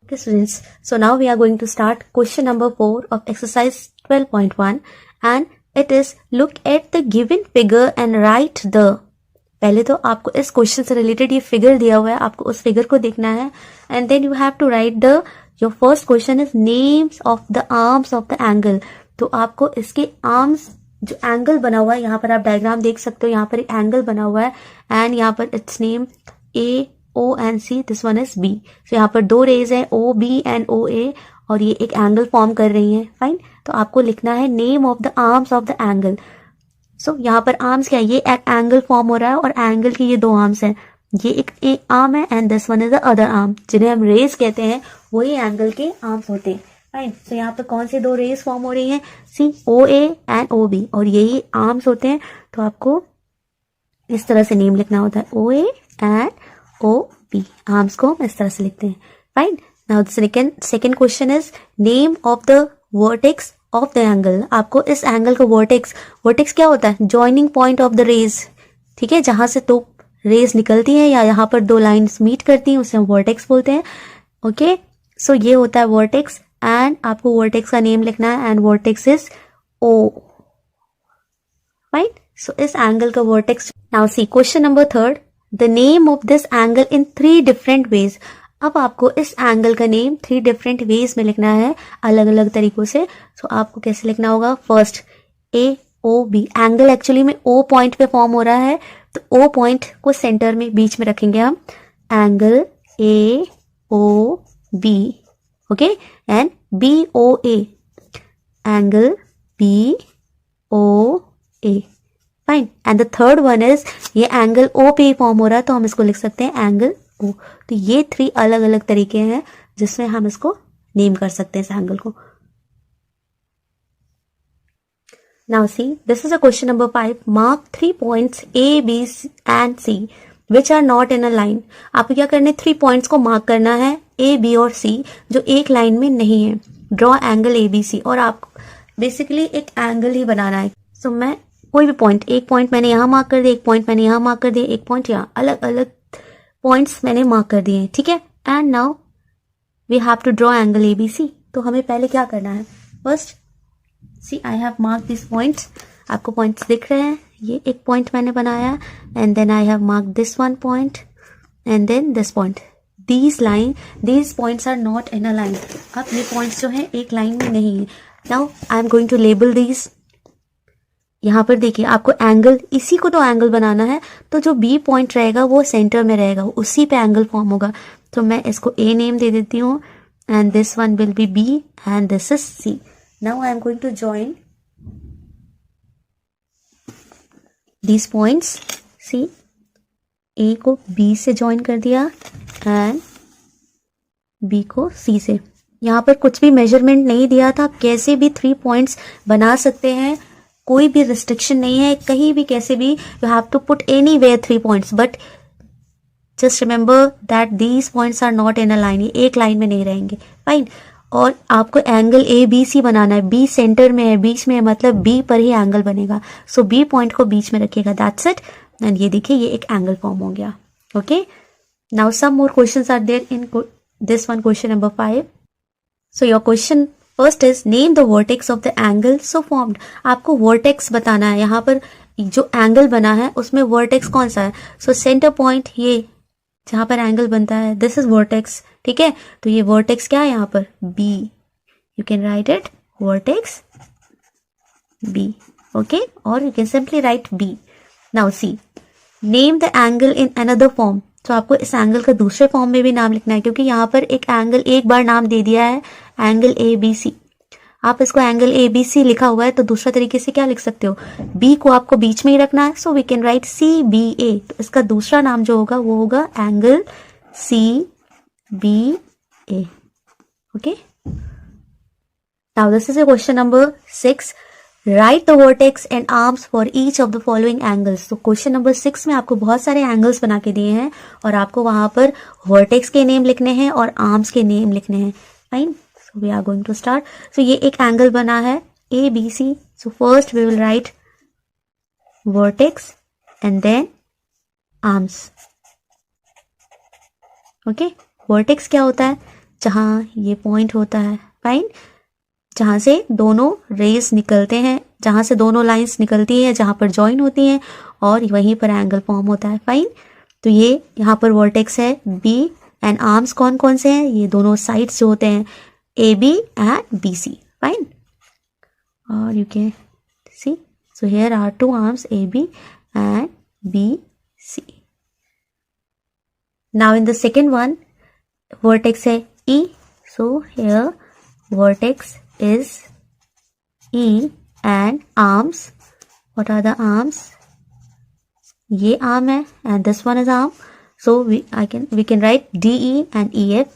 Okay students, so now we are going to start question number 4 of exercise 12.1 and it is look at the given figure and write the. पहले तो आपको इस question से related ये figure दिया हुआ है, आपको उस फिगर को देखना है and then you have to write the your first question is names of the arms of the angle. तो आपको इसके आर्म्स जो एंगल बना हुआ है, यहाँ पर आप डायग्राम देख सकते हो, यहाँ पर एक एंगल बना हुआ है एंड यहाँ पर it's name A O and C, this one is B. So यहाँ पर दो रेज है O B and O A और ये एक एंगल फॉर्म कर रही हैं. फाइन, तो आपको लिखना है name of the arms of the angle. So यहाँ पर आर्म्स क्या है, ये एक एंगल फॉर्म हो रहा है और एंगल की ये दो आर्म्स हैं. ये एक आर्म है and this one is the other arm, जिन्हें हम रेज कहते हैं, वही एंगल के आर्म्स होते हैं. फाइन, तो यहाँ पर कौन से दो रेज फॉर्म हो रही हैं, सी OA एंड OB और यही आर्म्स होते हैं. तो आपको इस तरह से नेम लिखना होता है OA एंड OB. आर्म्स को हम इस तरह से लिखते हैं. Fine, now second question is name of the vertex of the angle. आपको इस एंगल को वर्टेक्स क्या होता है, joining point of the rays. ठीक है, जहां से दो रेज निकलती हैं या यहाँ पर दो लाइंस मीट करती हैं उसे हम वर्टेक्स बोलते हैं. ओके, सो ये होता है वर्टेक्स एंड आपको वर्टेक्स का नेम लिखना है and vertex is O. Fine, so इस एंगल का vertex. Now see question number 3, the name of this angle in 3 different ways. अब आपको इस एंगल का नेम 3 डिफरेंट वेज में लिखना है, अलग अलग तरीकों से. तो आपको कैसे लिखना होगा, फर्स्ट AOB. एंगल एक्चुअली में O पॉइंट पे फॉर्म हो रहा है, तो O पॉइंट को सेंटर में बीच में रखेंगे हम. Angle AOB. Okay, and BOA. Angle BOA. Fine, and the third one is ये एंगल O पे फॉर्म हो रहा है, तो हम इसको लिख सकते हैं एंगल O. तो ये 3 अलग अलग तरीके हैं जिसमें हम इसको नेम कर सकते हैं इस एंगल को. Now see this is a question number 5. Mark 3 points A, B and C which are not in a line. आपको क्या करना है, 3 पॉइंट्स को मार्क करना है A, B और C जो एक लाइन में नहीं है. ड्रॉ एंगल ABC और आपको बेसिकली एक एंगल ही बनाना है. सो मैं कोई भी पॉइंट, एक पॉइंट मैंने यहाँ मार्क कर दिया, एक पॉइंट मैंने यहाँ मार्क कर दिया, एक पॉइंट यहाँ, अलग अलग पॉइंट्स मैंने मार्क कर दिए. ठीक है, and now we have to draw angle ABC. तो हमें पहले क्या करना है, first see I have mark this points. आपको पॉइंट्स दिख रहे हैं, ये एक पॉइंट मैंने बनाया and then I have mark this one point and then this point. These points are not in a line. अब ये पॉइंट्स जो है एक लाइन में नहीं है. Now I am going to label these. यहाँ पर देखिए, आपको एंगल, इसी को तो एंगल बनाना है, तो जो B पॉइंट रहेगा वो सेंटर में रहेगा, उसी पे एंगल फॉर्म होगा. तो मैं इसको A नेम दे देती हूँ and this one will be B and this is C. Now I am going to join these points. See, A को B से जॉइन कर दिया एंड B को C से. यहाँ पर कुछ भी मेजरमेंट नहीं दिया था, कैसे भी 3 पॉइंट्स बना सकते हैं, कोई भी रिस्ट्रिक्शन नहीं है, कहीं भी कैसे भी you have to put anywhere 3 points, but just remember that these points are not in a line. ये एक लाइन में नहीं रहेंगे. फाइन, और आपको एंगल ABC बनाना है. B सेंटर में है, बीच में है, मतलब B पर ही एंगल बनेगा. सो B पॉइंट को बीच में रखिएगा, दैट्स इट. एंड ये देखिए, ये एक एंगल फॉर्म हो गया. Okay, now some more questions are there in this one, question number 5. So your question first is name the vertex of the angle so formed. आपको वर्टेक्स बताना है. यहाँ पर जो एंगल बना है उसमें वर्टेक्स कौन सा है. सो सेंटर पॉइंट, ये जहां पर एंगल बनता है, दिस इज वर्टेक्स. ठीक है, तो ये वर्टेक्स क्या है यहाँ पर, B. You can write it vertex B. Okay, और you can simply write B. Now see name the angle in another form. तो आपको इस एंगल का दूसरे फॉर्म में भी नाम लिखना है, क्योंकि यहाँ पर एक एंगल एक बार नाम दे दिया है, एंगल ABC. आप इसको एंगल ABC लिखा हुआ है, तो दूसरा तरीके से क्या लिख सकते हो, B को आपको बीच में ही रखना है. So we can write CBA. तो इसका दूसरा नाम जो होगा वो होगा angle CBA. Okay, now this is question number 6. Write the vertex and arms for each of the following angles. तो क्वेश्चन नंबर 6 में आपको बहुत सारे एंगल्स बना के दिए हैं और आपको वहां पर वर्टेक्स के नेम लिखने हैं और आर्म्स के नेम लिखने हैं. Fine, so we are going to start. So ये एक एंगल बना है ABC. So first we will write vertex and then arms. Okay, vertex क्या होता है, जहाँ ये पॉइंट होता है, फाइन, जहाँ से दोनों रेज निकलते हैं, जहाँ से दोनों लाइंस निकलती हैं, जहाँ पर जॉइन होती हैं और वहीं पर एंगल फॉर्म होता है, फाइन। तो ये यहाँ पर वर्टेक्स है बी एंड आर्म्स कौन कौन से हैं, ये दोनों साइड्स जो होते हैं A B and B C, fine. और you can see, so here are two arms A B and B C. Now in the second one vertex है E, so here vertex is E and arms, what are the arms, ये arm है and this one is arm, so we can write DE and EF.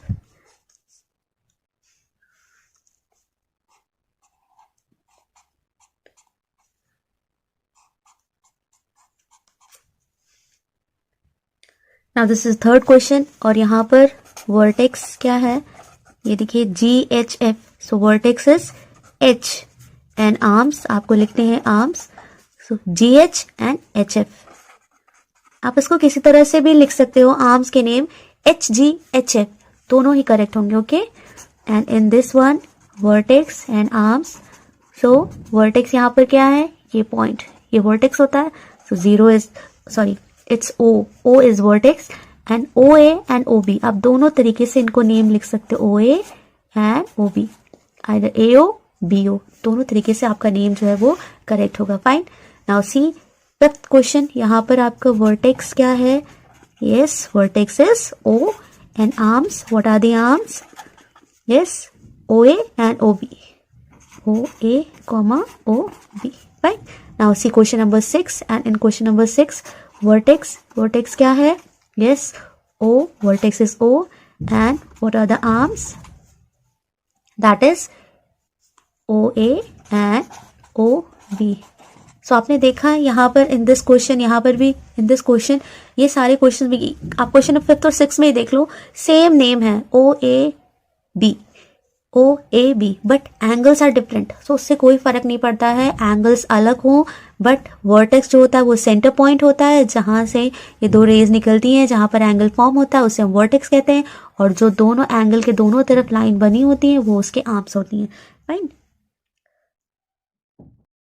now this is third question और यहाँ पर vertex क्या है, ये देखिए GHF, so vertex is H and arms आपको लिखते हैं arms, so GH and HF। आप इसको किसी तरह से भी लिख सकते हो, आर्म्स के नेम HGHF दोनों ही करेक्ट होंगे, okay. And in this one vertex and arms, so vertex यहाँ पर क्या है, ये पॉइंट, ये वर्टेक्स होता है, so zero is sorry it's O is vertex and OA and OB, आप दोनों तरीके से इनको नेम लिख सकते हो, OA and OB, either AO BO, दोनों तरीके से आपका नेम जो है वो करेक्ट होगा, fine. Now see fifth question, यहाँ पर आपका वर्टेक्स क्या है, yes vertex is O and arms, what are the arms, yes OA and OB, OA, OB, fine. Now see question number 6 and in question number 6 vertex क्या है, yes O, vertex is O and what are the arms, that is OA and OB। सो आपने देखा यहाँ पर in this question, यहाँ पर भी in this question, ये सारे क्वेश्चन भी आप क्वेश्चन 5 और 6 में ही देख लो, सेम नेम है OAB, but angles are different, so उससे कोई फर्क नहीं पड़ता है, एंगल्स अलग हो बट वर्टेक्स जो होता है वो सेंटर पॉइंट होता है, जहाँ से ये दो रेज निकलती हैं, जहाँ पर एंगल फॉर्म होता है उसे हम वर्टेक्स कहते हैं, और जो दोनों एंगल के दोनों तरफ लाइन बनी होती है वो उसके आर्म्स होती हैं, राइट।